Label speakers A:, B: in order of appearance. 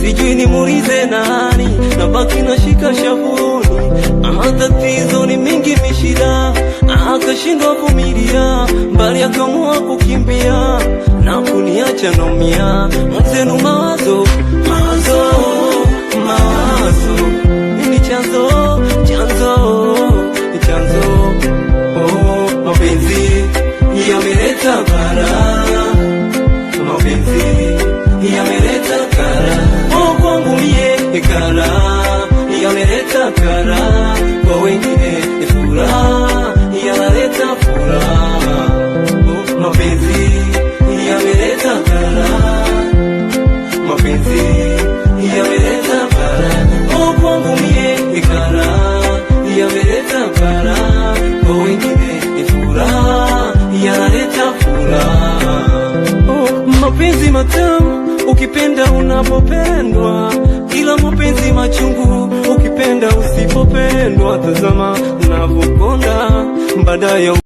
A: sijui nimuulize nani, nabaki nashika shavuni. Ama tatizo ni mingi mishida, akashindwa vumilia, mbali akaamua kukimbia na kuniacha naumia. Mwenzenu mawazo ni chanzo mapenzi yameleta balaa, mapenzi yameleta kara kwangu mie, kara yameleta kara kwa wengine, furaha yanaleta furaha. Mapenzi yameleta kara, mapenzi yameleta kara kwangu mie, kara yameleta kara kwa wengine, furaha yanaleta furaha. Mapenzi matamu ukipenda unapopendwa, ila mapenzi machungu ukipenda usipopendwa. Tazama unavyokonda baadaye